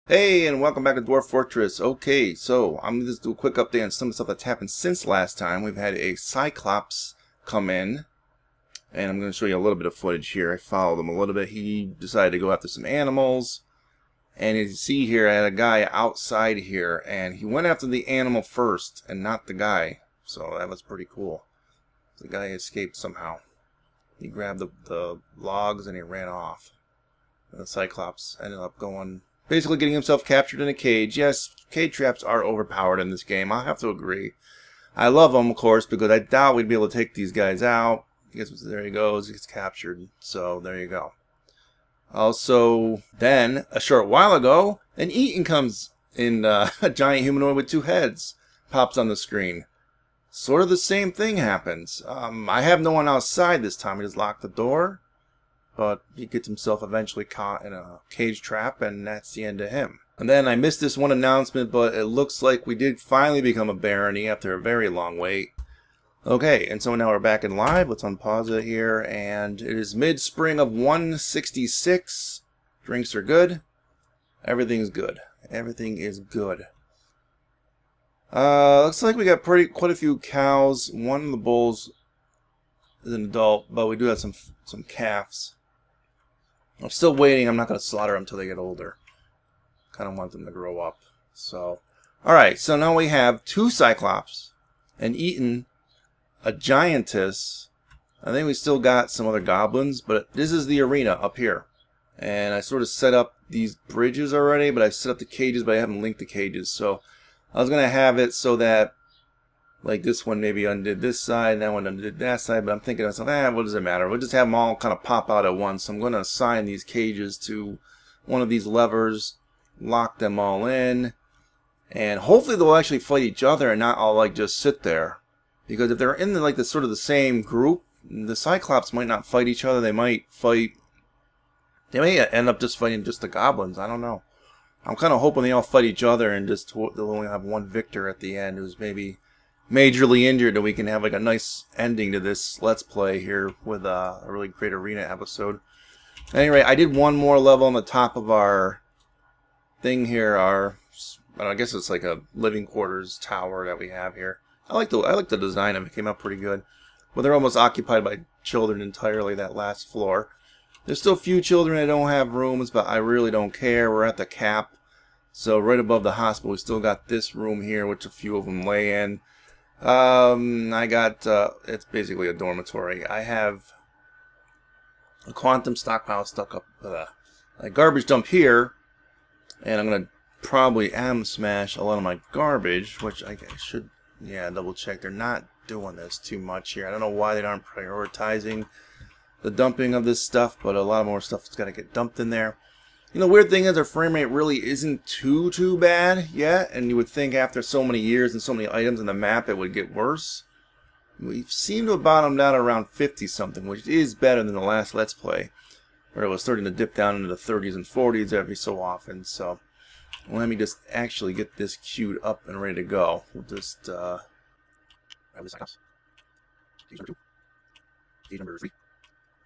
Hey, and welcome back to Dwarf Fortress. Okay, so I'm going to just do a quick update on some of the stuff that's happened since last time. We've had a Cyclops come in, and I'm going to show you a little bit of footage here. I followed him a little bit. He decided to go after some animals, and as you see here, I had a guy outside here, and he went after the animal first, and not the guy. So that was pretty cool. The guy escaped somehow. He grabbed the logs, and he ran off. And the Cyclops ended up going... basically getting himself captured in a cage. Yes, cage traps are overpowered in this game. I'll have to agree. I love them, of course, because I doubt we'd be able to take these guys out. There he goes. He gets captured. So, there you go. Also, then, a short while ago, an Eaton comes in, a giant humanoid with two heads. Pops on the screen. Sort of the same thing happens. I have no one outside this time. I just locked the door. But he gets himself eventually caught in a cage trap, and that's the end of him. And then I missed this one announcement, but it looks like we did finally become a barony after a very long wait. Okay, and so now we're back in live. Let's unpause it here, and it is mid-spring of 166. Drinks are good. Everything's good. Everything is good. Looks like we got quite a few cows. One of the bulls is an adult, but we do have some calves. I'm still waiting. I'm not going to slaughter them until they get older. Kind of want them to grow up. So, alright, so now we have two Cyclops, an Eaton, a Giantess. I think we still got some other goblins, but this is the arena up here. And I sort of set up these bridges already, but I set up the cages, but I haven't linked the cages. So, I was going to have it so that like this one maybe undid this side, that one undid that side, but I'm thinking to myself, what does it matter? We'll just have them all kind of pop out at once. So I'm going to assign these cages to one of these levers, lock them all in, and hopefully they'll actually fight each other and not all like just sit there. Because if they're in the sort of the same group, the Cyclops might not fight each other. They may end up just fighting just the goblins. I don't know. I'm kind of hoping they all fight each other and just they'll only have one victor at the end who's maybe majorly injured, and we can have like a nice ending to this Let's Play here with a really great arena episode. Anyway, I did one more level on the top of our thing here, I guess it's like a living quarters tower that we have here. I like the design of it. It came out pretty good. But they're almost occupied by children entirely, that last floor. There's still a few children that don't have rooms, but I really don't care. We're at the cap. So right above the hospital, we still got this room here, which a few of them lay in. I got, it's basically a dormitory. I have a quantum stockpile stuck up, a garbage dump here, and I'm going to probably smash a lot of my garbage, which I should, double check. They're not doing this too much here. I don't know why they aren't prioritizing the dumping of this stuff, but a lot more stuff has got to get dumped in there. You know, the weird thing is our frame rate really isn't too bad yet, and you would think after so many years and so many items in the map it would get worse. We seem to have bottomed out around 50 something, which is better than the last Let's Play, where it was starting to dip down into the 30s and 40s every so often. So let me just actually get this queued up and ready to go. We'll just grab this house. Stage number 2. Stage number 3.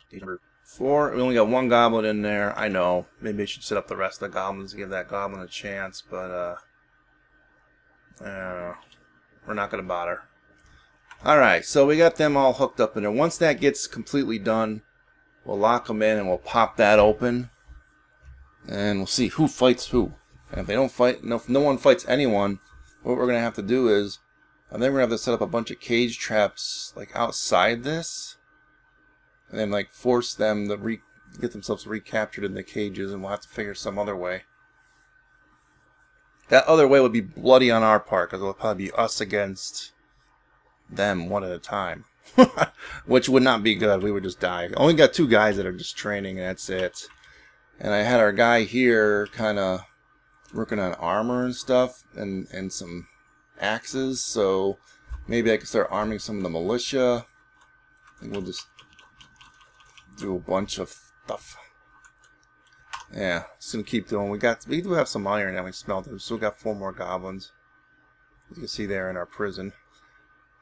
Stage number 4. We only got one goblin in there. I know. Maybe I should set up the rest of the goblins to give that goblin a chance, but we're not going to bother. Alright, so we got them all hooked up in there. Once that gets completely done, we'll lock them in and we'll pop that open. And we'll see who fights who. And if they don't fight, if no one fights anyone, what we're going to have to do is, and then we're going to have to set up a bunch of cage traps like outside this. And then like force them to get themselves recaptured in the cages, and we'll have to figure some other way. That other way would be bloody on our part, because it'll probably be us against them one at a time. Which would not be good. We would just die. Only got 2 guys that are just training, and that's it. And I had our guy here kind of working on armor and stuff, and some axes, so maybe I could start arming some of the militia. And we'll just do a bunch of stuff. Yeah, just gonna keep doing. We do have some iron that we smelted. We still got 4 more goblins, as you can see there in our prison.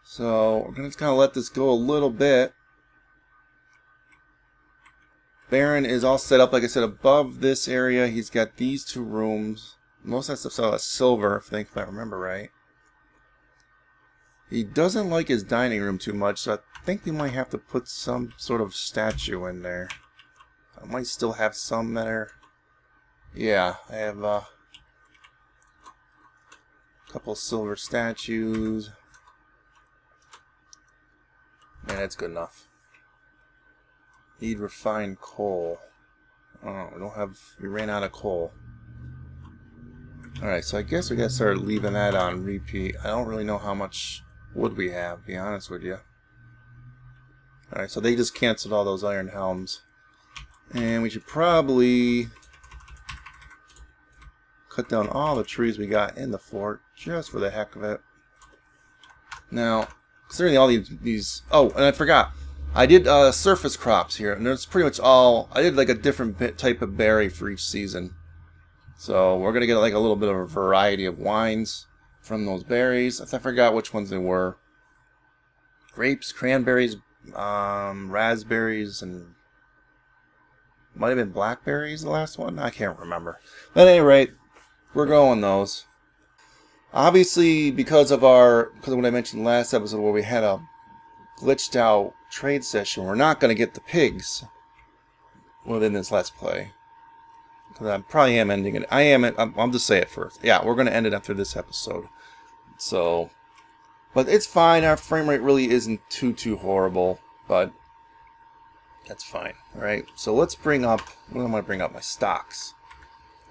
So we're gonna just kind of let this go a little bit. Baron is all set up, like I said, above this area. He's got these 2 rooms. Most of that stuff's all that silver, if I remember right. He doesn't like his dining room too much, so I think we might have to put some sort of statue in there. I might still have some that are... Yeah, I have a couple silver statues. Yeah, that's good enough. Need refined coal. Oh, we ran out of coal. Alright, so I guess we gotta start leaving that on repeat. I don't really know how much wood we have, to be honest with you. Alright, so they just canceled all those iron helms. And we should probably cut down all the trees we got in the fort, just for the heck of it. Now, considering all these... Oh, and I forgot. I did surface crops here, and it's pretty much all... I did like a different type of berry for each season. So we're going to get like a little bit of a variety of wines from those berries. I forgot which ones they were. Grapes, cranberries, raspberries, and... Might have been blackberries the last one? I can't remember. But at any rate, we're going those. Obviously, because of what I mentioned last episode where we had a glitched out trade session, we're not going to get the pigs within this Let's Play. Because I probably am ending it. I'll just say it first. Yeah, we're going to end it after this episode. So, but it's fine. Our frame rate really isn't too horrible. But that's fine. Alright, so let's bring up... What am I going to bring up? My stocks.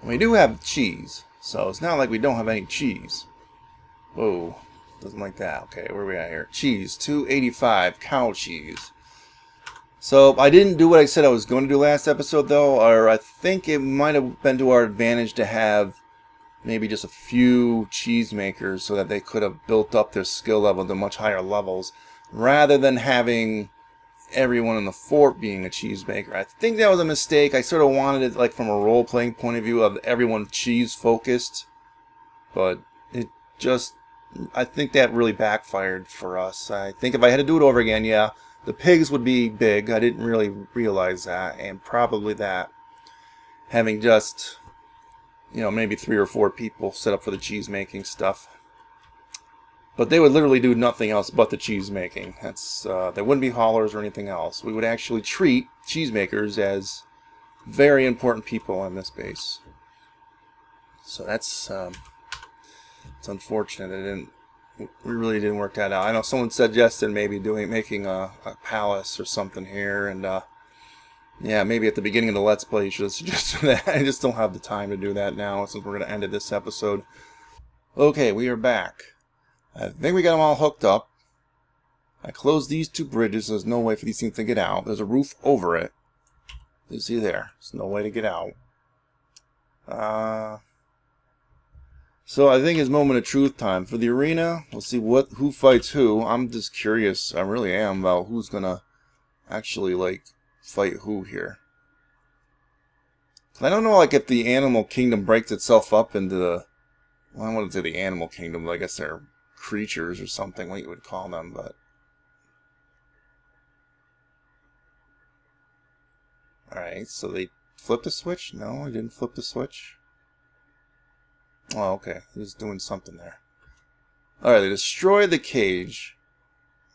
And we do have cheese. So it's not like we don't have any cheese. Whoa. Doesn't like that. Okay, where are we at here? Cheese. 285. Cow cheese. So, I didn't do what I said I was going to do last episode, though, or I think it might have been to our advantage to have maybe just a few cheese makers so that they could have built up their skill level to much higher levels, rather than having everyone in the fort being a cheese maker. I think that was a mistake. I sort of wanted it like from a role-playing point of view of everyone cheese-focused, but it just... I think that really backfired for us. I think if I had to do it over again, yeah, the pigs would be big. I didn't really realize that, and probably that having just, you know, maybe 3 or 4 people set up for the cheese making stuff. But they would literally do nothing else but the cheese making. That's they wouldn't be haulers or anything else. We would actually treat cheese makers as very important people on this base. So that's it's unfortunate. We really didn't work that out. I know someone suggested maybe making a palace or something here, and yeah, maybe at the beginning of the Let's Play you should have suggested that. I just don't have the time to do that now since we're going to end it this episode. Okay, we are back. I think we got them all hooked up. I closed these 2 bridges. There's no way for these things to get out. There's a roof over it. You see there. There's no way to get out. So I think it's moment of truth time. For the arena, we'll see who fights who. I'm just curious. I really am about who's gonna actually like fight who here. I don't know, like, if the animal kingdom breaks itself up into the... Well, I wouldn't say the animal kingdom, but I guess they're creatures or something, what you would call them, but... Alright, so they flipped the switch? No, I didn't flip the switch. Oh, okay. He's doing something there. Alright, they destroyed the cage.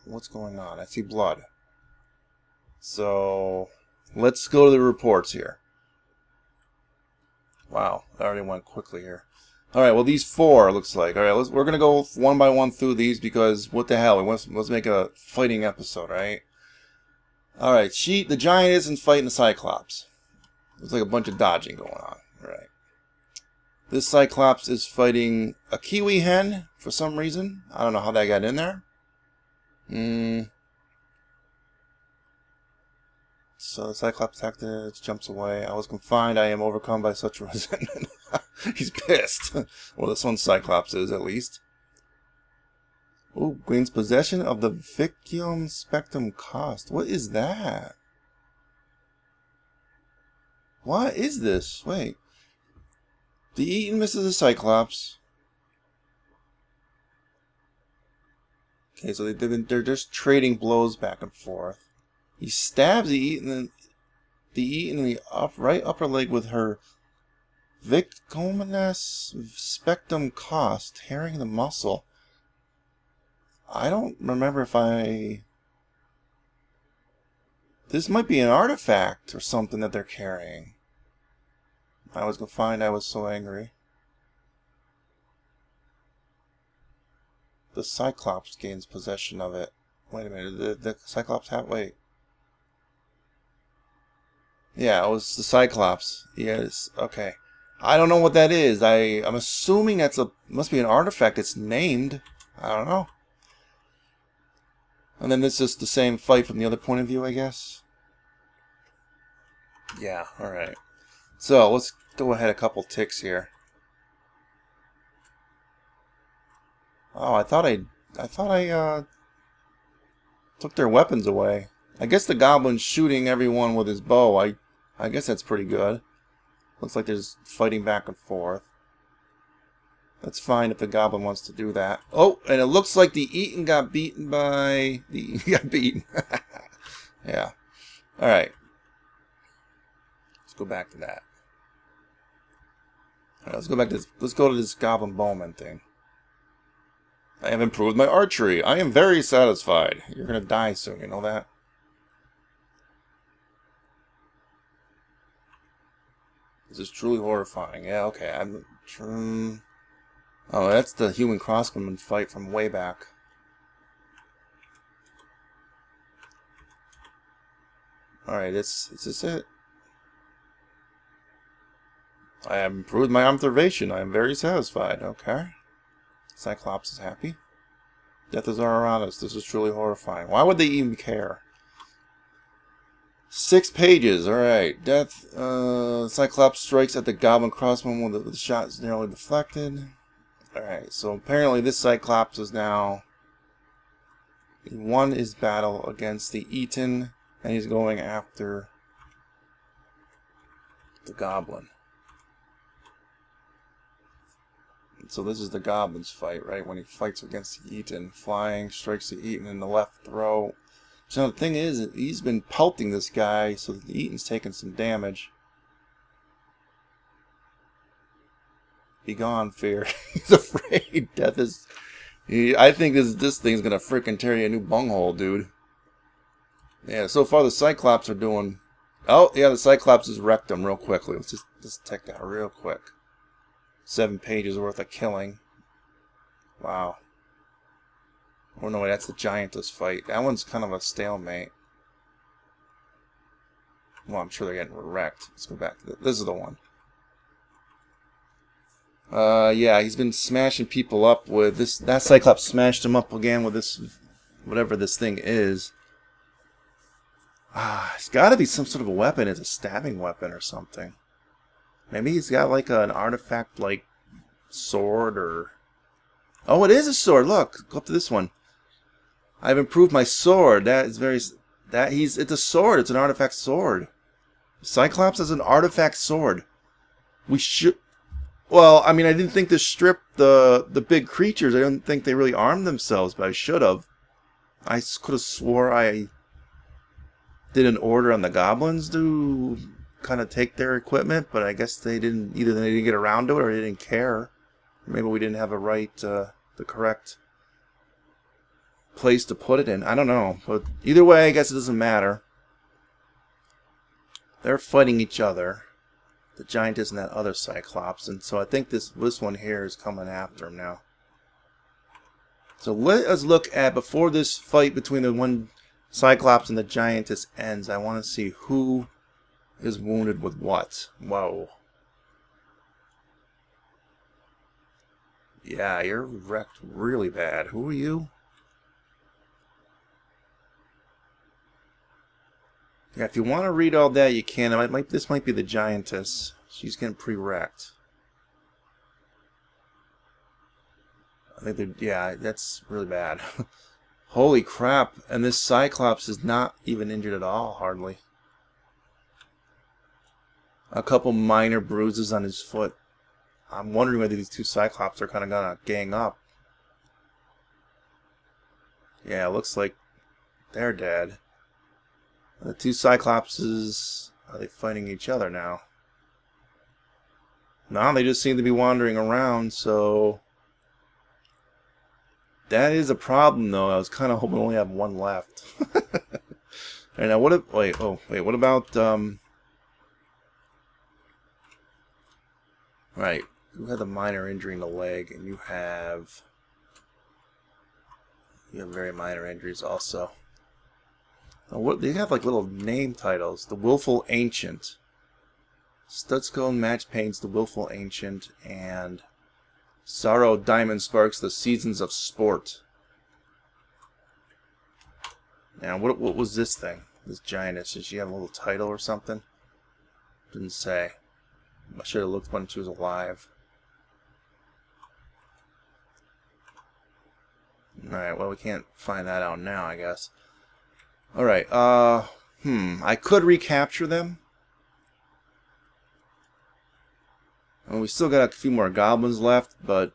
What's going on? I see blood. So, let's go to the reports here. Wow, that already went quickly here. Alright, well, these 4, looks like. Alright, we're going to go one by one through these because, what the hell, let's make a fighting episode, right? Alright, the giant isn't fighting the Cyclops. There's like a bunch of dodging going on. Right. This Cyclops is fighting a kiwi hen for some reason. I don't know how that got in there. So the Cyclops tactics jumps away. I was confined. I am overcome by such resentment. He's pissed. Well, this one Cyclops is, at least. Ooh, gains possession of the Victium Spectrum Cost. What is that? What is this? Wait. The Eaton misses the Cyclops. Okay, so they're just trading blows back and forth. He stabs the Eaton in the right upper leg with her Vic Comunes Spectum Cost, tearing the muscle. I don't remember if I... This might be an artifact or something that they're carrying. I was gonna find I was so angry. The Cyclops gains possession of it. Wait a minute, the Cyclops have... Wait. Yeah, it was the Cyclops. Yes, okay. I don't know what that is. I'm assuming that's a... must be an artifact. It's named. I don't know. And then this is the same fight from the other point of view, I guess. Yeah, alright. So, let's go ahead a couple ticks here. Oh, I thought I took their weapons away. I guess the goblin's shooting everyone with his bow. I guess that's pretty good. Looks like there's fighting back and forth. That's fine if the goblin wants to do that. Oh, and it looks like the Eaton got beaten by... He got beaten. Yeah. Alright. Let's go back to that. Alright, let's go back to this. Let's go to this goblin bowman thing. I have improved my archery. I am very satisfied. You're gonna die soon, you know that? This is truly horrifying. Yeah, okay. Oh, that's the human crossbowman fight from way back. Alright, is this it? I have improved my observation. I am very satisfied. Okay. Cyclops is happy. Death is all around us. This is truly horrifying. Why would they even care? 6 pages. Alright. Death. Cyclops strikes at the goblin crossbowman when the shot is narrowly deflected. Alright. So apparently this Cyclops is now... He won his battle against the Eaton. And he's going after the goblin. So this is the goblin's fight, right? When he fights against the Eaton. Flying, strikes the Eaton in the left throat. So the thing is, he's been pelting this guy, so the Eaton's taking some damage. Be gone, fear. He's afraid. Death is... I think this thing's gonna frickin' tear you a new bunghole, dude. Yeah, so far the Cyclops are doing... Oh, yeah, the Cyclops has wrecked them real quickly. Let's just take that real quick. 7 pages worth of killing. Wow. Oh no, wait, that's the Giantess fight. That one's kind of a stalemate. Well, I'm sure they're getting wrecked. Let's go back to this is the one. Yeah, he's been smashing people up with this. That Cyclops smashed him up again with this, whatever this thing is. It's got to be some sort of a weapon. It's a stabbing weapon or something. Maybe he's got like an artifact like sword or... Oh, it is a sword. Look, go up to this one. I've improved my sword. That is very... It's a sword. It's an artifact sword. Cyclops has an artifact sword. We should... Well, I mean, I didn't think to strip the big creatures. I didn't think they really armed themselves, but I should have. I could have swore I did an order on the goblins to kind of take their equipment, but I guess they didn't. Either they didn't get around to it or they didn't care. Maybe we didn't have the correct place to put it in. I don't know, but either way, I guess it doesn't matter. They're fighting each other. The Giantess and that other Cyclops, and so I think this one here is coming after him now. So let us look at, before this fight between the one Cyclops and the Giantess ends, I want to see who is wounded with what. Whoa. Yeah, you're wrecked really bad. Who are you? Yeah, if you want to read all that, you can. This might be the Giantess. She's getting pre-wrecked. I think yeah, that's really bad. Holy crap. And this Cyclops is not even injured at all, hardly. A couple minor bruises on his foot. I'm wondering whether these two Cyclops are kind of gonna gang up. Yeah, it looks like they're dead. The two Cyclopses, are they fighting each other now? No, they just seem to be wandering around, so that is a problem, though. I was kind of hoping we only have one left. And now, what if? Wait, what about Right, you had a minor injury in the leg, and you have very minor injuries also. What they have, like little name titles: the Willful Ancient, Studsko Match Paints, the Willful Ancient, and Sorrow Diamond Sparks, the Seasons of Sport. Now, what was this thing? This giantess? Did she have a little title or something? Didn't say. I should have looked when she was alive. Alright, well, we can't find that out now, I guess. Alright, I could recapture them. And we still got a few more goblins left, but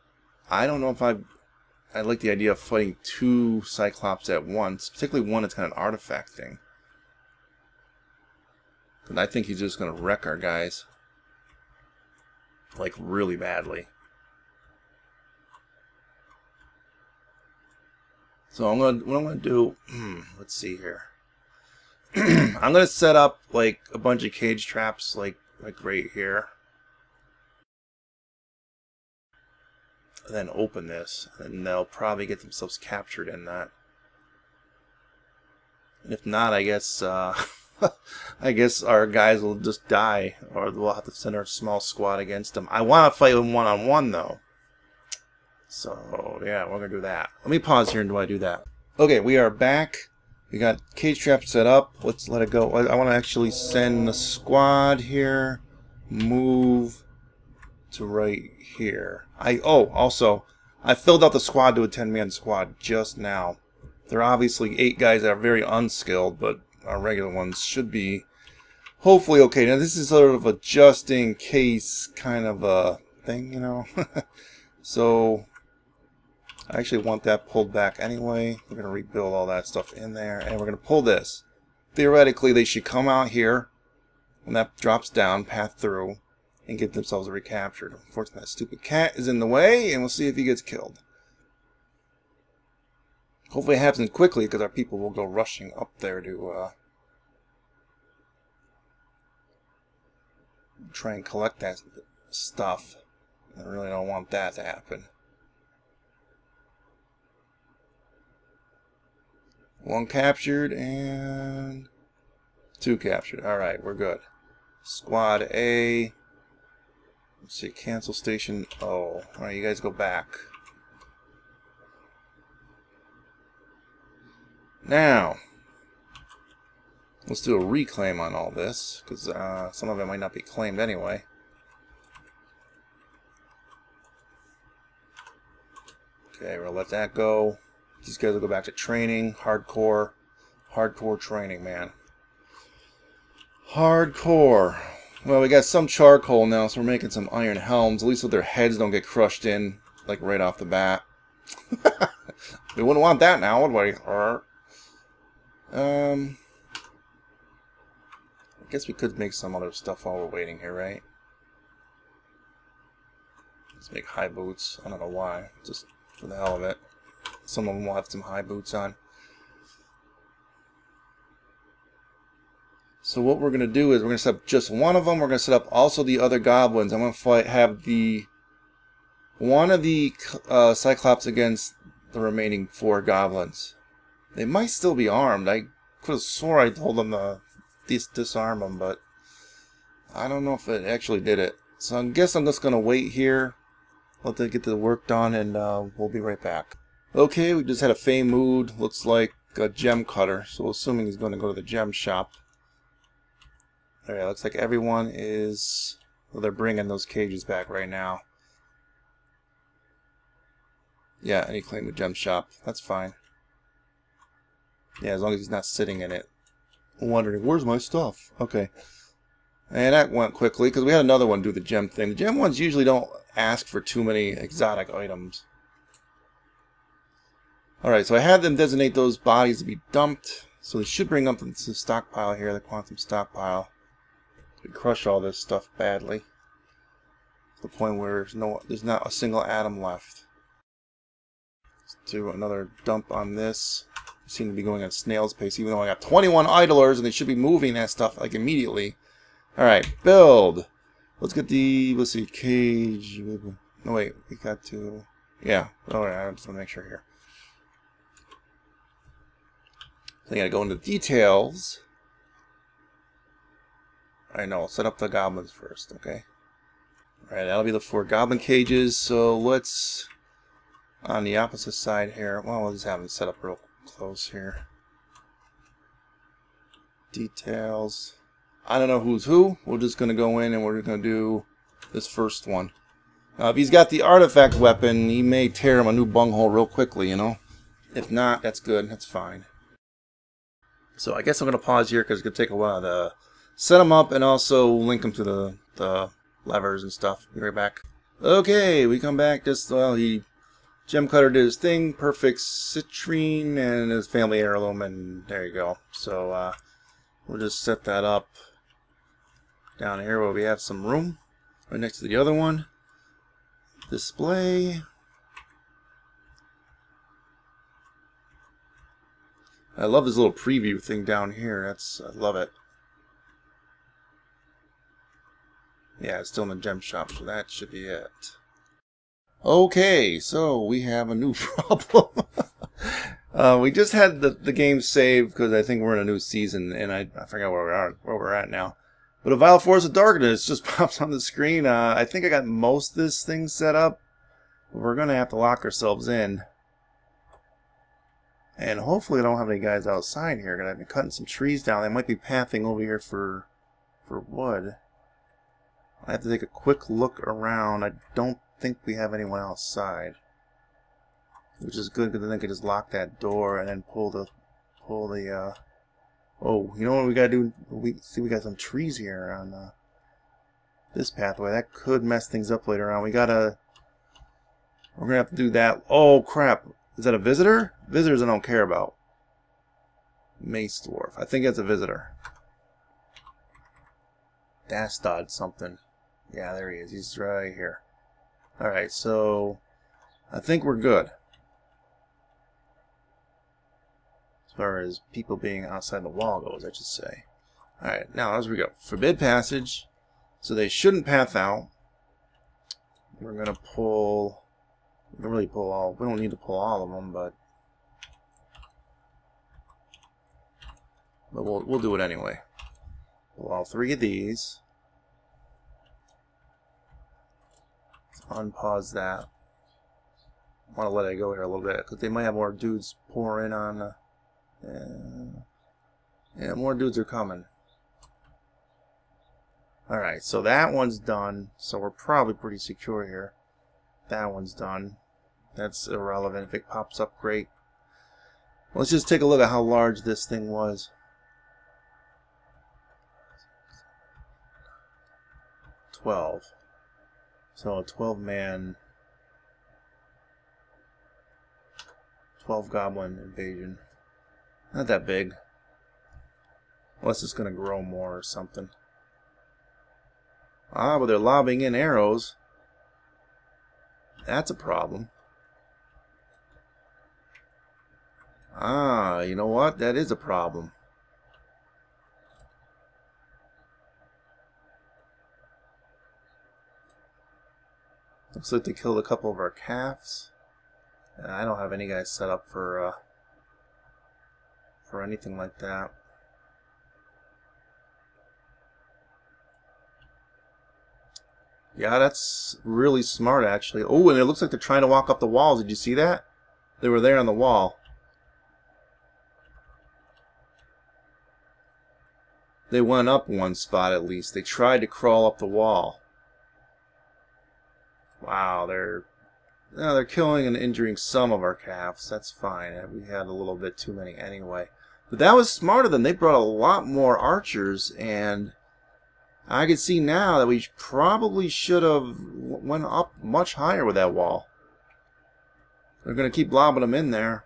I don't know if I like the idea of fighting two Cyclops at once, particularly one that's kind of an artifact thing. And I think he's just going to wreck our guys. Like, really badly. So what I'm gonna do, let's see here. I'm gonna set up like a bunch of cage traps like right here. And then open this, and they'll probably get themselves captured in that. And if not, I guess I guess our guys will just die, or we'll have to send our small squad against them. I want to fight them one-on-one, though. So, yeah, we're going to do that. Let me pause here and do I do that. Okay, we are back. We got cage traps set up. Let's let it go. I want to actually send the squad here. Move to right here. Also, I filled out the squad to a 10-man squad just now. There are obviously 8 guys that are very unskilled, but our regular ones should be hopefully okay. Now this is sort of a just in case kind of a thing, you know. So I actually want that pulled back anyway. We're going to rebuild all that stuff in there, and we're going to pull this. Theoretically, they should come out here when that drops down, path through, and get themselves recaptured. Unfortunately, that stupid cat is in the way, and we'll see if he gets killed. Hopefully it happens quickly, because our people will go rushing up there to try and collect that stuff. I really don't want that to happen. 1 captured and 2 captured. Alright, we're good. Squad A. Let's see, cancel station. Oh, alright, you guys go back. Now, let's do a reclaim on all this, because some of it might not be claimed anyway. Okay, we'll let that go. These guys will go back to training. Hardcore training, man. Hardcore. Well, we got some charcoal now, so we're making some iron helms. At least so their heads don't get crushed in, like, right off the bat. We wouldn't want that now, would we? I guess we could make some other stuff while we're waiting here, right? Let's make high boots. I don't know why. Just for the hell of it. Some of them will have some high boots on. So what we're going to do is we're going to set up just one of them. We're going to set up also the other goblins. I'm going to have one of the Cyclops against the remaining 4 goblins. They might still be armed. I could have swore I told them to disarm them, but I don't know if it actually did it. So I guess I'm just going to wait here, let them get the work done, and we'll be right back. Okay, we just had a Fey mood. Looks like a gem cutter, so assuming he's going to go to the gem shop. Alright, looks like everyone is... Well, they're bringing those cages back right now. Yeah, and he claimed the gem shop. That's fine. Yeah, as long as he's not sitting in it. Wondering, where's my stuff? Okay. And that went quickly, because we had another one do the gem thing. The gem ones usually don't ask for too many exotic items. Alright, so I had them designate those bodies to be dumped. So they should bring up the stockpile here, the quantum stockpile. We crush all this stuff badly. To the point where there's not a single atom left. Let's do another dump on this. I seem to be going at snail's pace, even though I got 21 idlers and they should be moving that stuff like immediately. Alright, build. Let's get the, let's see, cage. No, wait, we got to, yeah. Alright, I just want to make sure here. So I gotta go into details. Alright, no, set up the goblins first, okay? Alright, that'll be the 4 goblin cages. So let's, on the opposite side here, well, we'll just have them set up real close here. Details. I don't know who's who. We're just going to go in and we're going to do this first one. Now, if he's got the artifact weapon, he may tear him a new bunghole real quickly, you know? If not, that's good. That's fine. So I guess I'm going to pause here because it's going to take a while to set them up and also link them to the levers and stuff. Be right back. Okay, we come back. Just, well, he gem cutter did his thing. Perfect citrine and his family heirloom, and there you go. So we'll just set that up down here where we have some room right next to the other one. Display. I love this little preview thing down here. I love it. Yeah, it's still in the gem shop, so that should be it. Okay, so we have a new problem. We just had the game saved because I think we're in a new season, and I forgot where we're at now. But a Vile Force of Darkness just pops on the screen. I think I got most of this thing set up. But we're going to have to lock ourselves in. And hopefully I don't have any guys outside here. I've been cutting some trees down. They might be pathing over here for wood. I have to take a quick look around. I don't think we have anyone outside. Which is good because then I can just lock that door and then pull the oh, you know what we gotta do? We got some trees here on this pathway. That could mess things up later on. We're gonna have to do that. Oh crap! Is that a visitor? Visitors I don't care about. Mace dwarf. I think that's a visitor. Dastod something. Yeah, there he is. He's right here. All right, so I think we're good. As far as people being outside the wall goes, I should say. Alright, now as we go. Forbid passage. So they shouldn't path out. We're going to pull... We don't really pull all... We don't need to pull all of them, but we'll do it anyway. Pull all 3 of these. Let's unpause that. I want to let it go here a little bit, because they might have more dudes pour in on... yeah, more dudes are coming. Alright, so that one's done. So we're probably pretty secure here. That one's done. That's irrelevant. If it pops up, great. Let's just take a look at how large this thing was. 12. So a 12-man... 12 goblin invasion. Not that big. Unless it's going to grow more or something. Ah, but they're lobbing in arrows. That's a problem. Ah, you know what? That is a problem. Looks like they killed a couple of our calves. I don't have any guys set up for anything like that. Yeah, that's really smart, actually. Oh, and it looks like they're trying to walk up the walls. Did you see that? They were there on the wall. They went up one spot at least. They tried to crawl up the wall. Wow, they're killing and injuring some of our calves. That's fine. We had a little bit too many anyway. But that was smart of them. They brought a lot more archers, and I can see now that we probably should have went up much higher with that wall. They're going to keep lobbing them in there.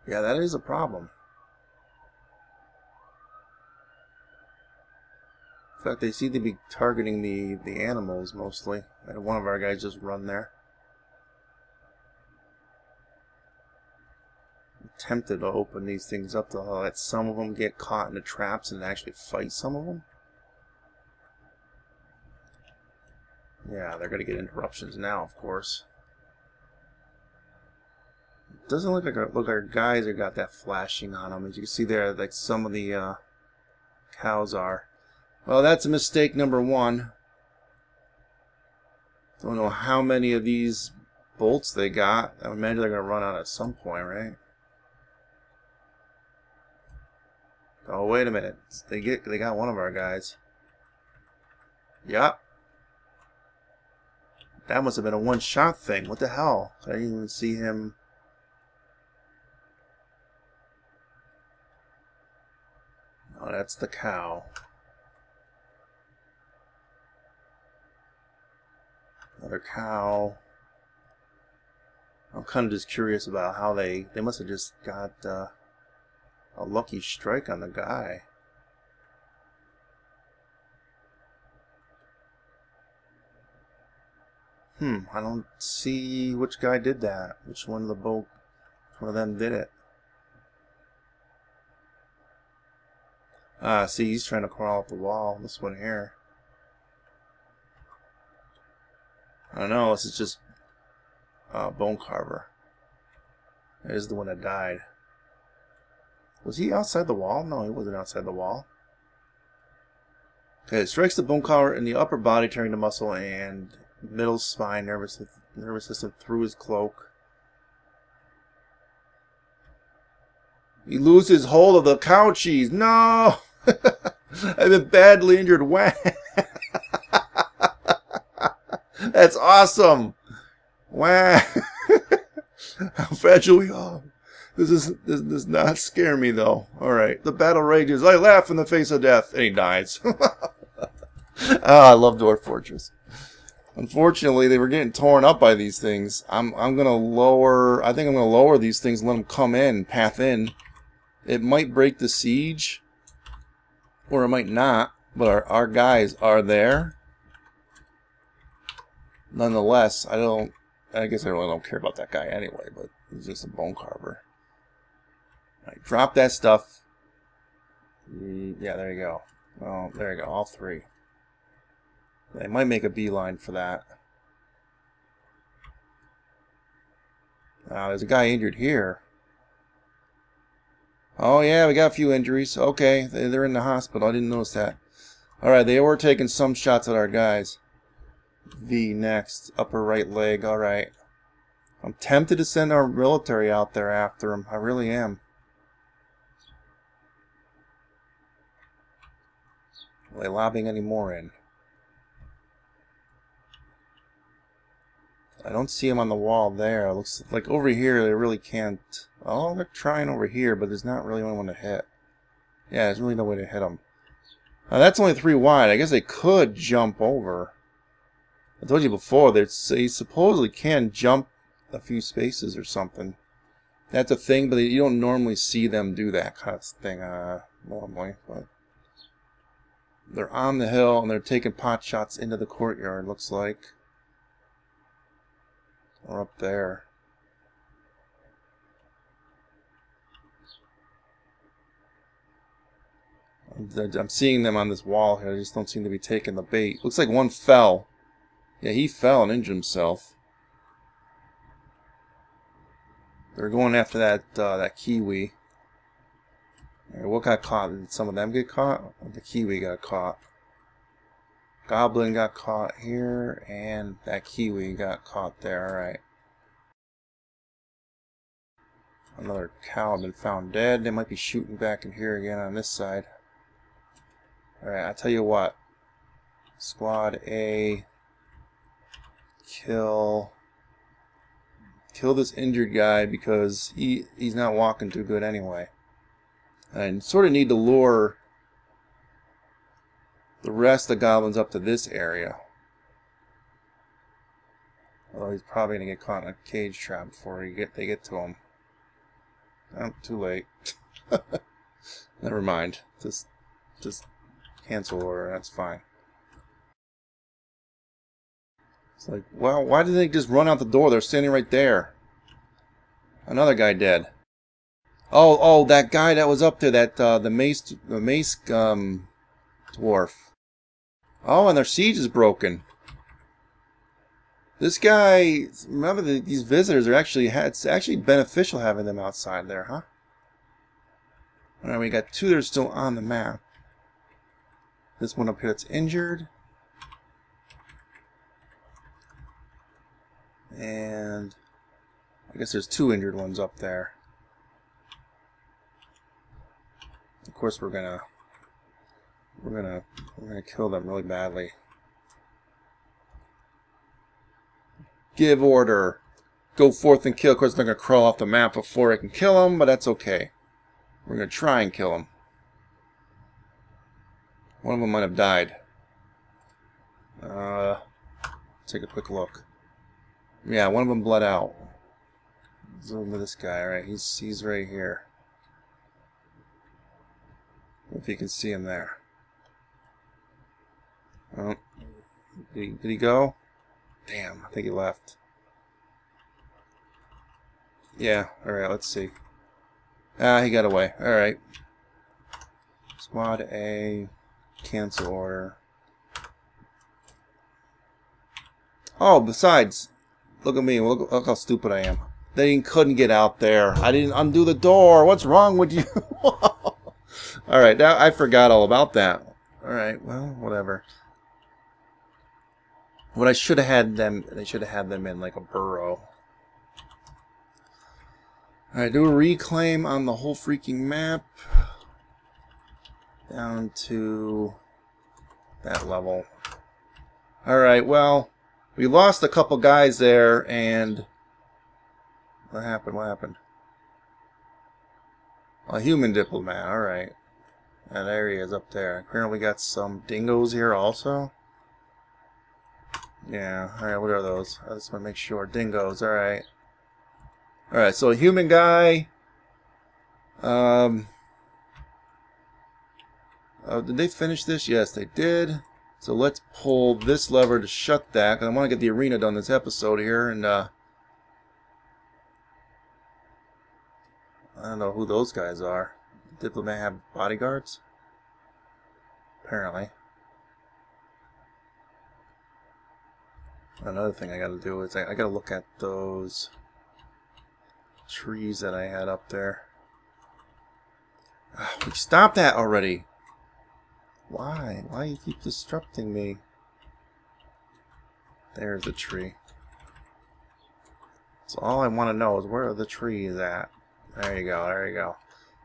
Yeah, that is a problem. In fact, they seem to be targeting the animals mostly. I had one of our guys just run there. I'm tempted to open these things up to let some of them get caught in the traps and actually fight some of them. Yeah, they're going to get interruptions now, of course. It doesn't look like our guys have got that flashing on them. As you can see there, like some of the cows are. Well, that's a mistake number one. Don't know how many of these bolts they got. I imagine they're going to run out at some point, right? Oh, wait a minute. They got one of our guys. Yup. That must have been a one-shot thing. What the hell? I didn't even see him. Oh, that's the cow. Another cow. I'm kind of just curious about how they must have just got a lucky strike on the guy. I don't see which guy did that. Which one of them did it. Ah, see, he's trying to crawl up the wall. This one here. I don't know, this is just Bone Carver. That is the one that died. Was he outside the wall? No, he wasn't outside the wall. Okay, it strikes the Bone Carver in the upper body, tearing the muscle and middle spine, nervous system through his cloak. He loses hold of the cow cheese. No! I've been badly injured. Wow! That's awesome! Wow! How fragile we are. This does not scare me though. Alright, the battle rages. I laugh in the face of death. And he dies. Oh, I love Dwarf Fortress. Unfortunately, they were getting torn up by these things. I'm gonna lower. I think I'm gonna lower these things and let them come in, path in. It might break the siege, or it might not. But our guys are there. Nonetheless, I guess I really don't care about that guy anyway. But he's just a bone carver. All right, drop that stuff. Yeah, there you go. Oh, there you go. All three. They might make a beeline for that. There's a guy injured here. Oh yeah, we got a few injuries. Okay, they're in the hospital. I didn't notice that. Alright, they were taking some shots at our guys. V next. Upper right leg. Alright. I'm tempted to send our military out there after him. I really am. Are they lobbing any more in? I don't see him on the wall there. It looks like over here they really can't. Oh, they're trying over here, but there's not really anyone to hit. Yeah, there's really no way to hit them. That's only 3 wide. I guess they could jump over. I told you before, they supposedly can jump a few spaces or something. That's a thing, but you don't normally see them do that kind of thing normally. But they're on the hill and they're taking pot shots into the courtyard, looks like. Or up there. I'm seeing them on this wall here. They just don't seem to be taking the bait. Looks like one fell. Yeah, he fell and injured himself. They're going after that kiwi. Right, what got caught? Did some of them get caught? The kiwi got caught. Goblin got caught here, and that kiwi got caught there. Alright. Another cow been found dead. They might be shooting back in here again on this side. Alright, I'll tell you what. Squad A. Kill this injured guy because he's not walking too good anyway. And sort of need to lure the rest of the goblins up to this area. Although he's probably going to get caught in a cage trap before they get to him. Oh, too late. Never mind. Just Cancel order, that's fine. It's like, well, why did they just run out the door? They're standing right there. Another guy dead. Oh, that guy that was up there, that the mace dwarf. Oh, and their siege is broken. This guy, remember these visitors are it's actually beneficial having them outside there, huh? Alright, we got 2 that are still on the map. This one up here that's injured. And I guess there's 2 injured ones up there. Of course we're gonna kill them really badly. Give order. Go forth and kill. Of course they're gonna crawl off the map before I can kill them, but that's okay. We're gonna try and kill them. One of them might have died. Take a quick look. Yeah, one of them bled out. Zoom to this guy. Alright, he's right here. If you can see him there. Oh, did he go? Damn, I think he left. Yeah, alright, let's see. Ah, he got away. Alright. Squad A. Cancel order. Oh, besides, look at me. Look how stupid I am. They couldn't get out there. I didn't undo the door. What's wrong with you? Alright, now I forgot all about that. Alright, well, whatever. What I should have had them, they should have had them in like a burrow. Alright, do a reclaim on the whole freaking map. Down to that level. Alright, well, we lost a couple guys there, and what happened? What happened? A human diplomat, alright. That area is up there. Apparently we got some dingoes here also. Yeah, alright, what are those? I just want to make sure. Dingoes, alright. Alright, so a human guy. Did they finish this? Yes, they did. So let's pull this lever to shut that, because I want to get the arena done this episode here, and I don't know who those guys are. Diplomat have bodyguards? Apparently. Another thing I gotta do is I gotta look at those trees that I had up there. Stop that already! Why? Why do you keep disrupting me? There's the tree. So all I want to know is where the tree is at. There you go, there you go.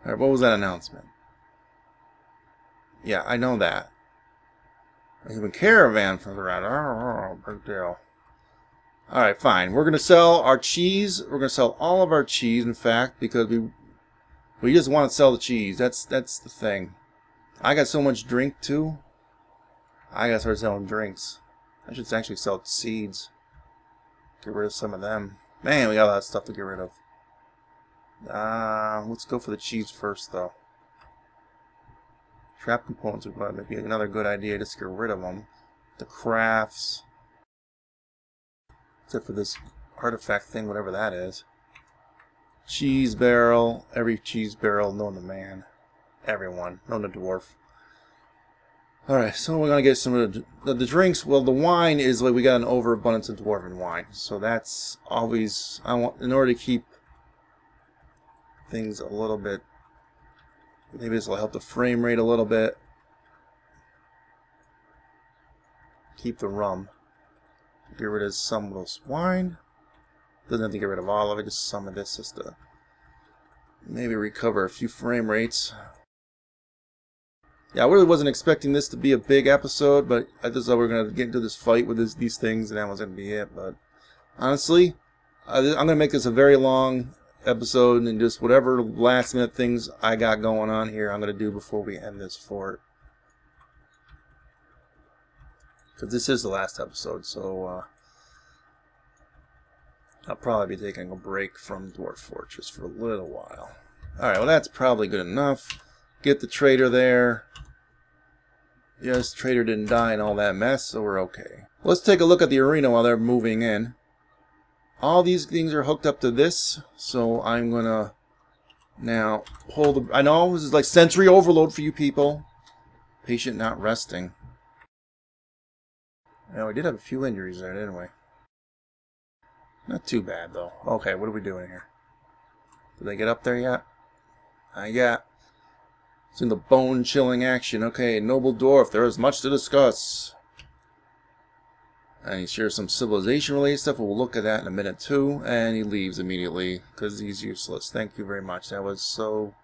Alright, what was that announcement? Yeah, I know that. A human caravan from around. Oh, big deal. Alright, fine. We're gonna sell our cheese. We're gonna sell all of our cheese, in fact, because we just want to sell the cheese. That's the thing. I got so much drink too. I gotta start selling drinks. I should actually sell seeds. Get rid of some of them. Man, we got a lot of stuff to get rid of. Let's go for the cheese first, though. Trap components would be another good idea. Just get rid of them. The crafts. Except for this artifact thing, whatever that is. Cheese barrel. Every cheese barrel known to man. Everyone. Known to dwarf. Alright, so we're going to get some of the drinks. Well, the wine is like we got an overabundance of dwarven wine. So that's always... in order to keep things a little bit... Maybe this will help the frame rate a little bit. Keep the rum. Get rid of some of this wine. Doesn't have to get rid of all of it, just some of this, just to maybe recover a few frame rates. Yeah, I really wasn't expecting this to be a big episode, but I just thought we were going to get into this fight with these things, and that was going to be it. But honestly, I'm going to make this a very long episode, and just whatever last minute things I got going on here, I'm going to do before we end this fort. Because this is the last episode, so I'll probably be taking a break from Dwarf Fortress for a little while. Alright, well that's probably good enough. Get the trader there. Yes, trader didn't die in all that mess, so we're okay. Let's take a look at the arena while they're moving in. All these things are hooked up to this, so I'm gonna now pull the... I know this is like sensory overload for you people. Patient not resting. Now, we did have a few injuries there, didn't we? Not too bad, though. Okay, what are we doing here? Did they get up there yet? Not yet. It's in the bone-chilling action. Okay, noble dwarf, there is much to discuss. And he shares some civilization-related stuff. We'll look at that in a minute, too. And he leaves immediately, because he's useless. Thank you very much. That was so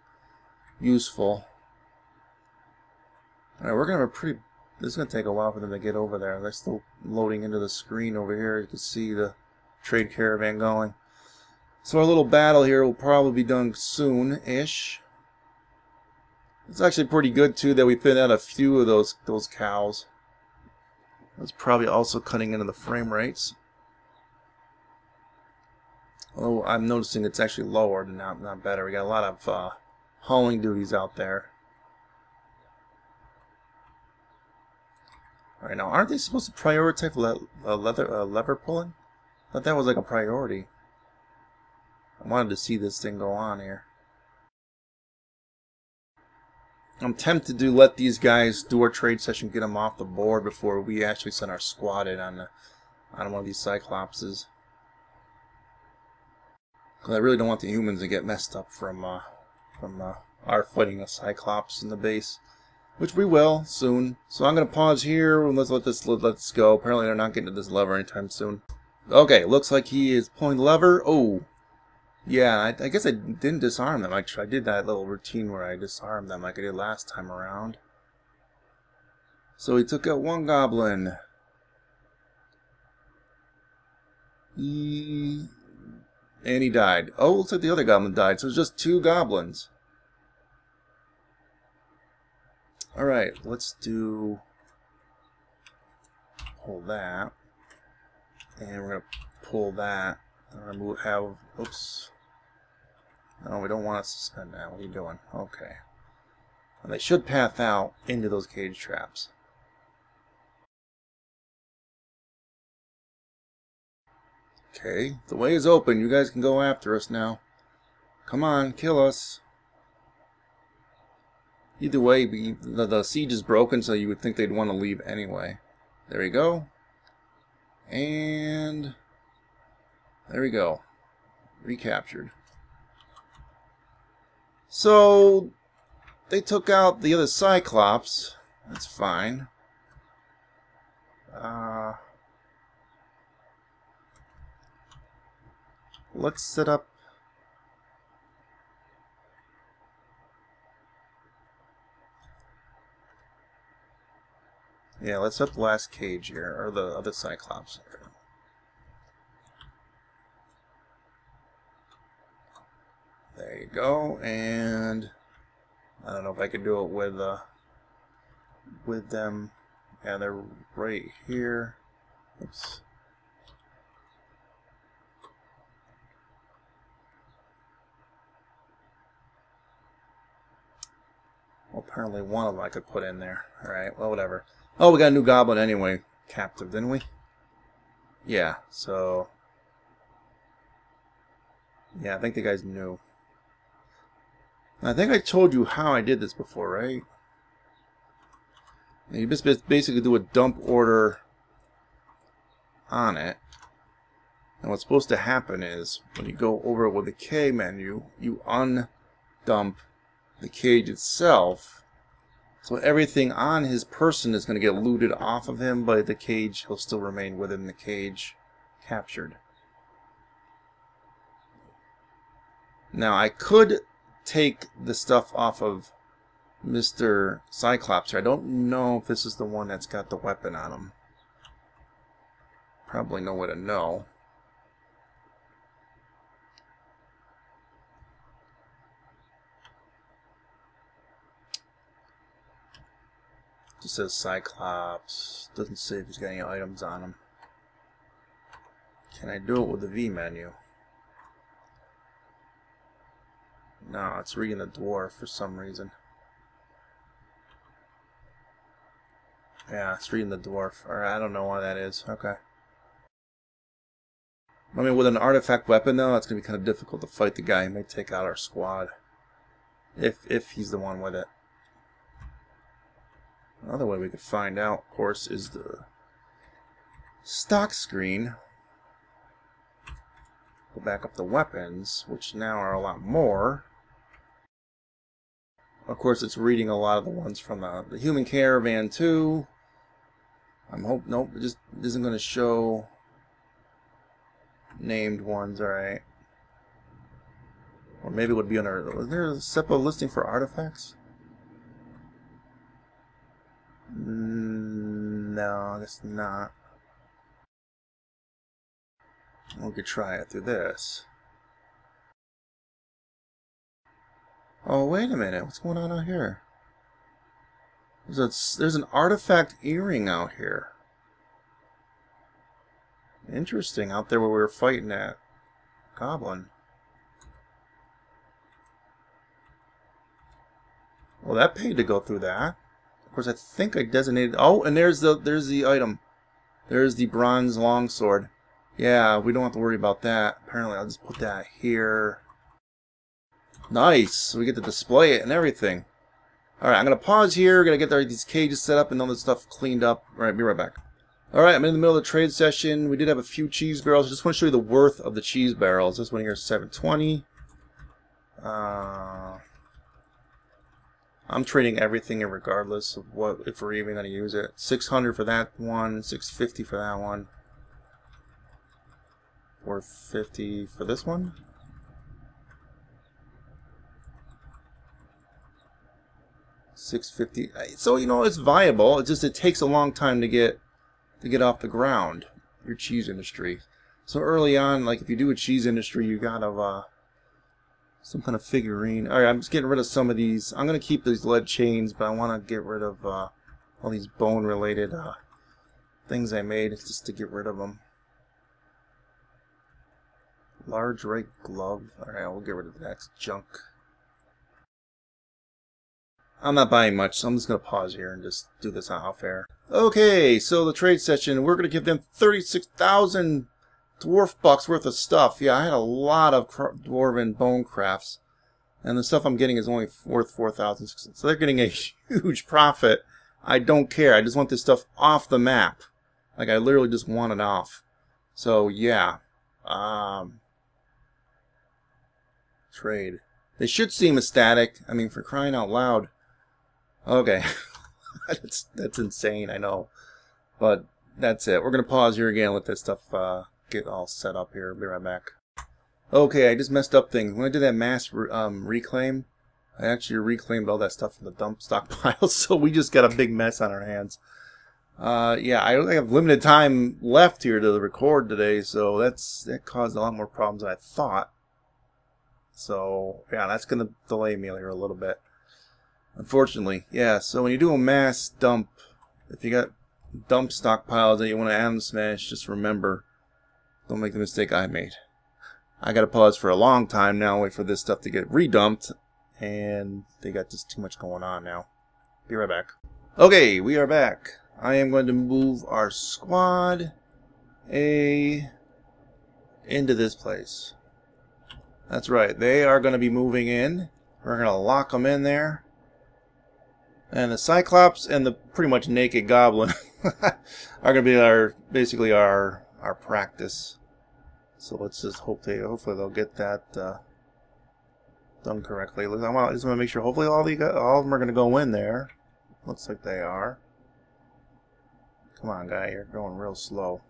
useful. Alright, we're going to have a pretty... This is going to take a while for them to get over there. They're still loading into the screen over here. You can see the trade caravan going. So our little battle here will probably be done soon-ish. It's actually pretty good, too, that we fit out a few of those cows. That's probably also cutting into the frame rates. Although I'm noticing it's actually lower than not better. We got a lot of hauling duties out there. Alright, now aren't they supposed to prioritize lever pulling? I thought that was like a priority. I wanted to see this thing go on here. I'm tempted to let these guys do our trade session, get them off the board before we actually send our squad in on one of these Cyclopses. Because I really don't want the humans to get messed up from our fighting a Cyclops in the base, which we will soon. So I'm going to pause here and let's let this go. Apparently they're not getting to this lever anytime soon. Okay, looks like he is pulling the lever. Oh. Yeah, I guess I didn't disarm them. I did that little routine where I disarmed them like I did last time around. So he took out one goblin. And he died. Oh, looks like the other goblin died. So it's just two goblins. Alright, let's pull that. And we're going to pull that. Oops. No, we don't want to suspend that. What are you doing? Okay. Well, they should path out into those cage traps. Okay, the way is open. You guys can go after us now. Come on, kill us. Either way, the siege is broken, so you would think they'd want to leave anyway. There we go. And... there we go. Recaptured. So, they took out the other Cyclops. That's fine. Let's set up... yeah, let's set up the last cage here, or the other Cyclops. There you go, and I don't know if I could do it with them. Yeah, they're right here. Oops. Well, apparently one of them I could put in there. Alright, well, whatever. Oh, we got a new goblin anyway. Captive, didn't we? Yeah, so... yeah, I think the guy's new. I think I told you how I did this before, right? You just basically do a dump order on it. And what's supposed to happen is, when you go over with the K menu, you undump the cage itself. So everything on his person is going to get looted off of him, but the cage, he'll still remain within the cage captured. Now, I could take the stuff off of Mr. Cyclops here. I don't know if this is the one that's got the weapon on him. Probably know where to know. Just says Cyclops. Doesn't say if he's got any items on him. Can I do it with the V menu? No, it's reading the dwarf for some reason. Yeah, it's reading the dwarf. Or I don't know why that is. Okay. I mean, with an artifact weapon, though, it's going to be kind of difficult to fight the guy. He may take out our squad. If he's the one with it. Another way we could find out, of course, is the stock screen. Go back up the weapons, which now are a lot more. Of course, it's reading a lot of the ones from the human caravan, too. Nope, it just isn't going to show named ones, alright. Or maybe it would be under... Was there a separate listing for artifacts? No, I guess not. We could try it through this. Oh, wait a minute. What's going on out here? There's an artifact earring out here. Interesting, out there where we were fighting that goblin. Well, that paid to go through that. Of course, I think I designated... Oh, and there's the item. There's the bronze longsword. Yeah, we don't have to worry about that. Apparently, I'll just put that here. Nice! So we get to display it and everything. Alright, I'm going to pause here. Going to get these cages set up and all this stuff cleaned up. Alright, be right back. Alright, I'm in the middle of the trade session. We did have a few cheese barrels. I just want to show you the worth of the cheese barrels. This one here is 720. I'm trading everything regardless of what, if we're even going to use it. 600 for that one, 650 for that one. 450 for this one. $650. So you know it's viable. It's just it takes a long time to get off the ground. Your cheese industry. So early on, like if you do a cheese industry, you gotta some kind of figurine. All right, I'm just getting rid of some of these. I'm gonna keep these lead chains, but I want to get rid of all these bone-related things I made just to get rid of them. Large right glove. All right, we'll get rid of that junk. I'm not buying much, so I'm just going to pause here and just do this off air. Okay, so the trade session, we're going to give them 36,000 dwarf bucks worth of stuff. Yeah, I had a lot of dwarven bone crafts, and the stuff I'm getting is only worth 4,000. So they're getting a huge profit. I don't care. I just want this stuff off the map. Like, I literally just want it off. So, yeah. Trade. They should seem ecstatic. I mean, for crying out loud. Okay, that's insane, I know, but that's it. We're gonna pause here again, let that stuff get all set up here. Be right back. Okay, I just messed up things. When I did that mass reclaim, I actually reclaimed all that stuff from the dump stockpile, so we just got a big mess on our hands. Yeah, I only have limited time left here to record today, so that caused a lot more problems than I thought. So yeah, that's gonna delay me here a little bit. Unfortunately, yeah, so when you do a mass dump, if you got dump stockpiles that you want to atom smash, just remember, don't make the mistake I made. I got to pause for a long time now, wait for this stuff to get redumped, and they got just too much going on now. Be right back. Okay, we are back. I am going to move our squad into this place. That's right, they are going to be moving in. We're going to lock them in there. And the Cyclops and the pretty much naked Goblin are going to be basically our practice. So let's just hopefully they'll get that done correctly. I just want to make sure. Hopefully all of them are going to go in there. Looks like they are. Come on, guy, you're going real slow.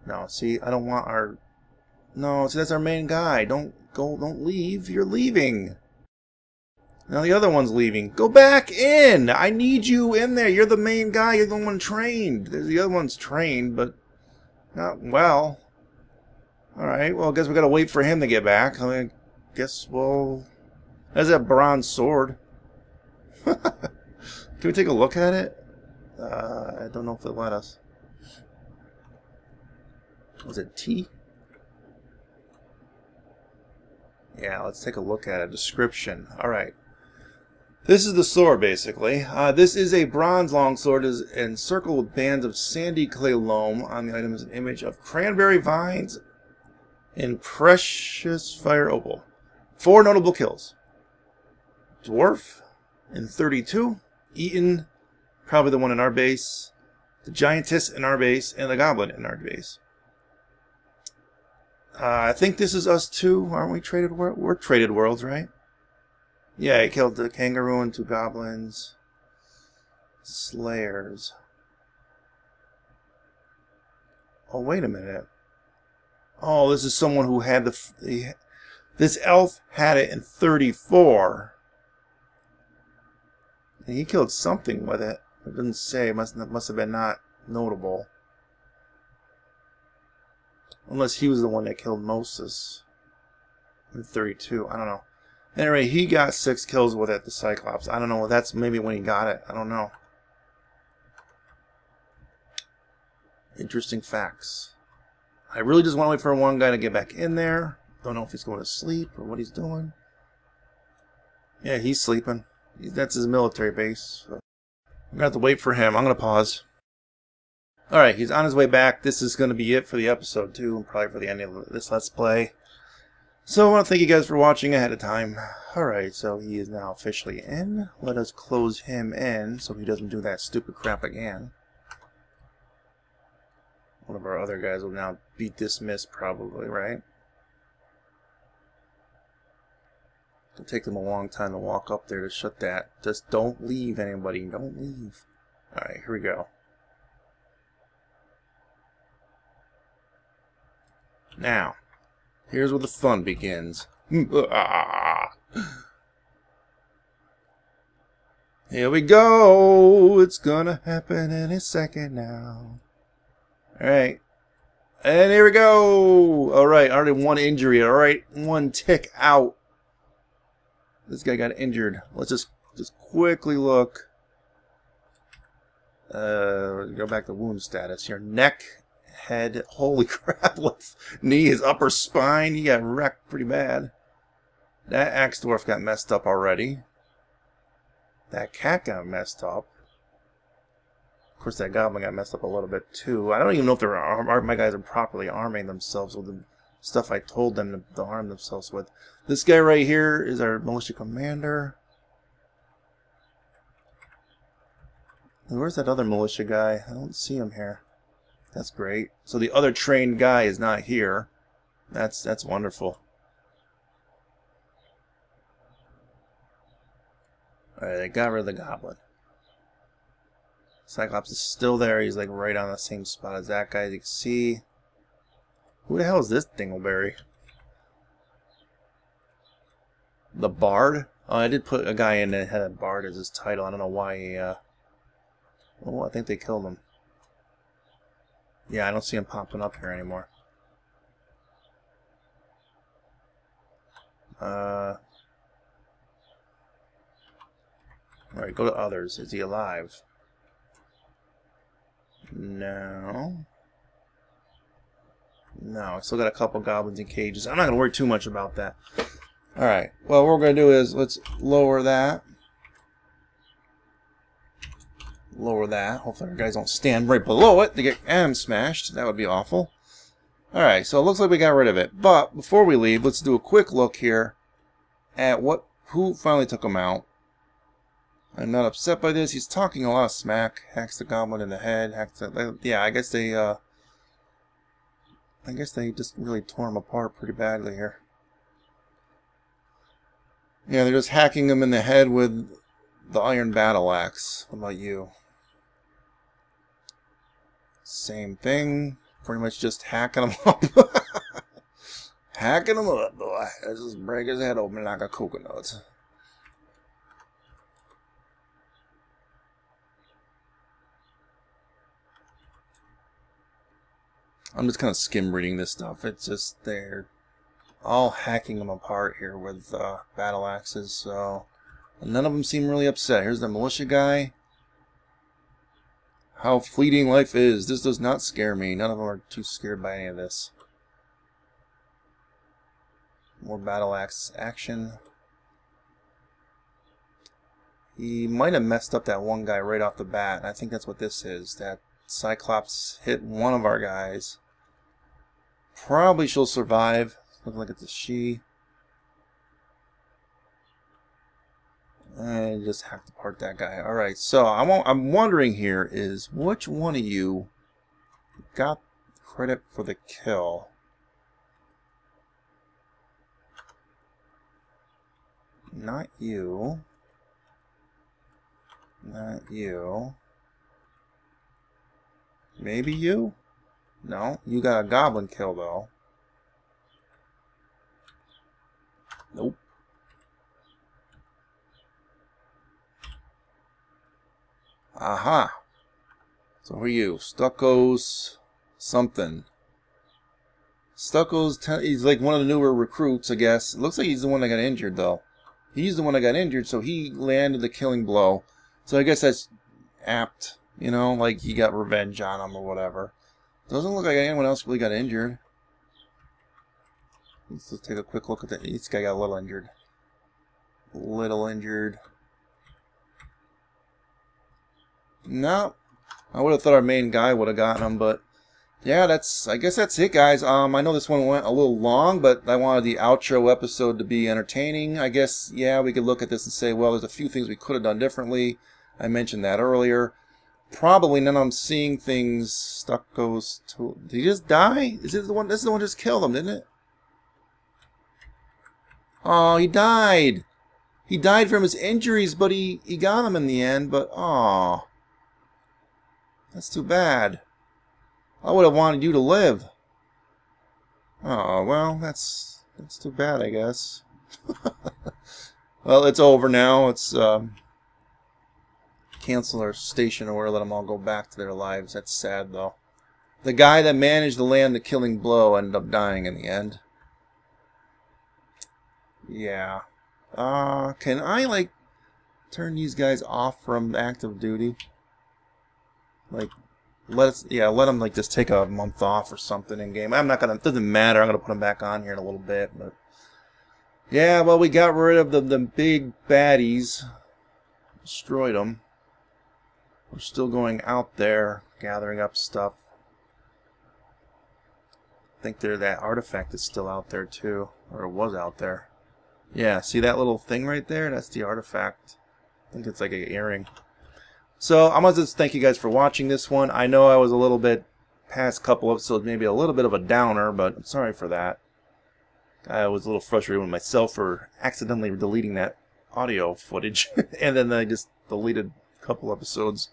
No, see, I don't want our. No, see, that's our main guy. Don't leave. You're leaving. Now the other one's leaving. Go back in! I need you in there. You're the main guy. You're the one trained. The other one's trained, but not well. Alright, well, I guess we gotta wait for him to get back. I mean, guess we'll... There's that bronze sword. Can we take a look at it? I don't know if they'll let us. Was it T? Yeah, let's take a look at it. Description. Alright. This is the sword, basically. This is a bronze longsword encircled with bands of sandy clay loam. On the item is an image of cranberry vines and precious fire opal. 4 notable kills. Dwarf in 32. Eaton, probably the one in our base. The giantess in our base. And the goblin in our base. I think this is us too. Aren't we traded worlds? We're traded worlds, right? Yeah, he killed the kangaroo and 2 goblins. Slayers. Oh, wait a minute. Oh, this is someone who had this elf had it in 34. And he killed something with it. It doesn't say. It must have been not notable. Unless he was the one that killed Moses in 32. I don't know. Anyway, he got 6 kills with it, the Cyclops. I don't know. That's maybe when he got it. I don't know. Interesting facts. I really just want to wait for one guy to get back in there. Don't know if he's going to sleep or what he's doing. Yeah, he's sleeping. That's his military base. So I'm going to have to wait for him. I'm going to pause. Alright, he's on his way back. This is going to be it for the episode, too. And probably for the ending of this Let's Play. So I want to thank you guys for watching ahead of time. Alright, so he is now officially in. Let us close him in so he doesn't do that stupid crap again. One of our other guys will now be dismissed probably, right? It'll take them a long time to walk up there to shut that. Just don't leave, anybody. Don't leave. Alright, here we go. Now, here's where the fun begins. Here we go. It's gonna happen any second now. Alright. And here we go. Alright, already 1 injury. Alright, 1 tick out. This guy got injured. Let's just quickly look. Go back to wound status here. Neck, head. Holy crap. Knee, his upper spine. He got wrecked pretty bad. That axe dwarf got messed up already. That cat got messed up. Of course, that goblin got messed up a little bit too. I don't even know if my guys are properly arming themselves with the stuff I told them to arm themselves with. This guy right here is our militia commander. And where's that other militia guy? I don't see him here. That's great. So the other trained guy is not here. That's wonderful. Alright, I got rid of the goblin. Cyclops is still there. He's like right on the same spot as that guy. As you can see. Who the hell is this dingleberry? The Bard? Oh, I did put a guy in that had a Bard as his title. I don't know why he, oh, I think they killed him. Yeah, I don't see him popping up here anymore. Alright, go to others. Is he alive? No. No, I still got a couple goblins in cages. I'm not going to worry too much about that. Alright, well, what we're going to do is let's lower that. Lower that. Hopefully our guys don't stand right below it to get smashed. That would be awful. Alright, so it looks like we got rid of it. But before we leave, let's do a quick look here at who finally took him out. I'm not upset by this. He's talking a lot of smack. Hacks the goblin in the head. Yeah, I guess they just really tore him apart pretty badly here. Yeah, they're just hacking him in the head with the iron battle axe. What about you? Same thing. Pretty much just hacking him up. Hacking him up, boy. Let's just break his head open like a coconut. I'm just kind of skim reading this stuff. It's just they're all hacking them apart here with battle axes. So none of them seem really upset. Here's the militia guy. How fleeting life is. This does not scare me. None of them are too scared by any of this. More battle axe action. He might have messed up that one guy right off the bat. I think that's what this is. That Cyclops hit one of our guys. Probably she'll survive. Looking like it's a she. And just hacked apart that guy. Alright, so I'm wondering here is which one of you got credit for the kill? Not you. Not you. Maybe you? No, you got a goblin kill though. Nope. Aha. So who are you? Stucco's something. Stucco's, he's like one of the newer recruits, I guess. It looks like he's the one that got injured though. He's the one that got injured, so he landed the killing blow. So I guess that's apt, you know, like he got revenge on him or whatever. Doesn't look like anyone else really got injured. Let's just take a quick look at that. This guy got a little injured. Little injured. No. I would have thought our main guy would have gotten him, but yeah, I guess that's it, guys. I know this one went a little long, but I wanted the outro episode to be entertaining. I guess, yeah, we could look at this and say, well, there's a few things we could have done differently. I mentioned that earlier. Probably none of them seeing things. Stucco's did he just die? Is it the one? This is the one that just killed him, didn't it? Oh, he died. He died from his injuries, but he got him in the end. But oh, that's too bad. I would have wanted you to live. Oh well, that's too bad, I guess. Well, it's over now. It's cancel our station or let them all go back to their lives. That's sad, though. The guy that managed to land the killing blow ended up dying in the end. Yeah. Can I, like, turn these guys off from active duty? Like, let them, like, just take a month off or something in game. I'm not gonna, it doesn't matter. I'm gonna put them back on here in a little bit, but yeah, well, we got rid of the big baddies. Destroyed them. We're still going out there, gathering up stuff. I think that artifact is still out there too, or it was out there. Yeah, see that little thing right there? That's the artifact. I think it's like an earring. So I'm gonna just thank you guys for watching this one. I know I was a little bit past couple episodes, maybe a little bit of a downer, but I'm sorry for that. I was a little frustrated with myself for accidentally deleting that audio footage, and then I just deleted a couple episodes.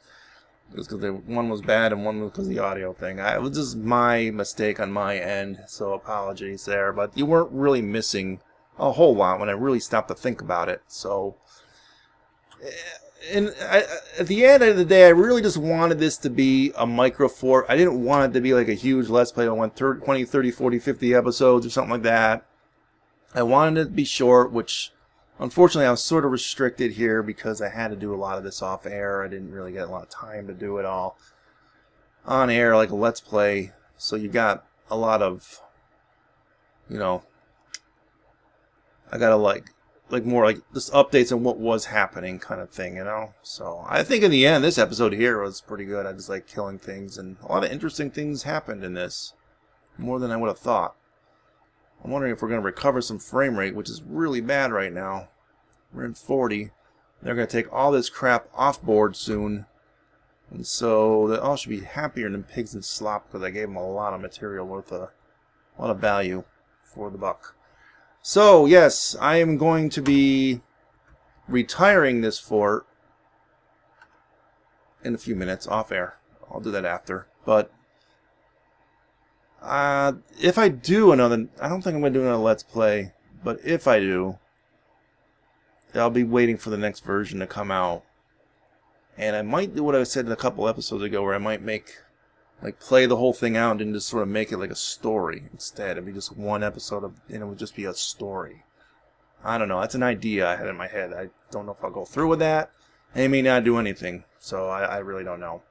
Just because one was bad and one was because of the audio thing. It was just my mistake on my end, so apologies there. But you weren't really missing a whole lot when I really stopped to think about it. So, at the end of the day, I really just wanted this to be a micro fort. I didn't want it to be like a huge Let's Play that went 20, 30, 40, 50 episodes or something like that. I wanted it to be short, which unfortunately I was sort of restricted here because I had to do a lot of this off air. I didn't really get a lot of time to do it all on air like a Let's Play. So you got a lot of, you know, I gotta like more like just updates on what was happening kind of thing, you know. So I think in the end this episode here was pretty good. I just like killing things, and a lot of interesting things happened in this, more than I would have thought. I'm wondering if we're going to recover some frame rate, which is really bad right now. We're in 40. They're going to take all this crap off board soon. And so they all should be happier than pigs and slop because I gave them a lot of material worth a lot of value for the buck. So, yes, I am going to be retiring this fort in a few minutes off air. I'll do that after. But if I do another, I don't think I'm going to do another Let's Play, but if I do, I'll be waiting for the next version to come out. And I might do what I said a couple episodes ago, where I might play the whole thing out and just sort of make it like a story instead. It'd be just one episode and it would just be a story. I don't know. That's an idea I had in my head. I don't know if I'll go through with that. I may not do anything, so I really don't know.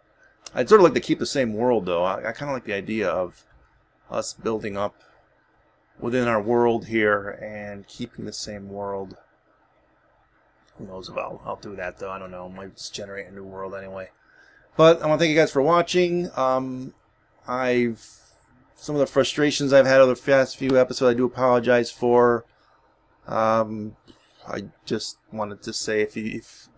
I'd sort of like to keep the same world, though. I kind of like the idea of us building up within our world here and keeping the same world. Who knows if I'll do that, though. I don't know. I might just generate a new world anyway. But I want to thank you guys for watching. Some of the frustrations I've had over the past few episodes, I do apologize for. I just wanted to say, if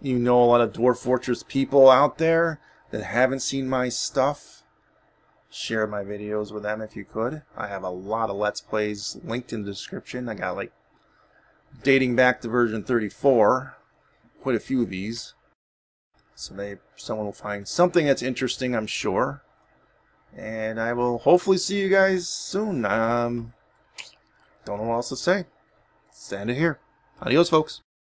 you know a lot of Dwarf Fortress people out there that haven't seen my stuff, share my videos with them if you could. I have a lot of Let's Plays linked in the description. I got like dating back to version 34, quite a few of these. So maybe someone will find something that's interesting, I'm sure. And I will hopefully see you guys soon. Don't know what else to say. Stand it here. Adios, folks.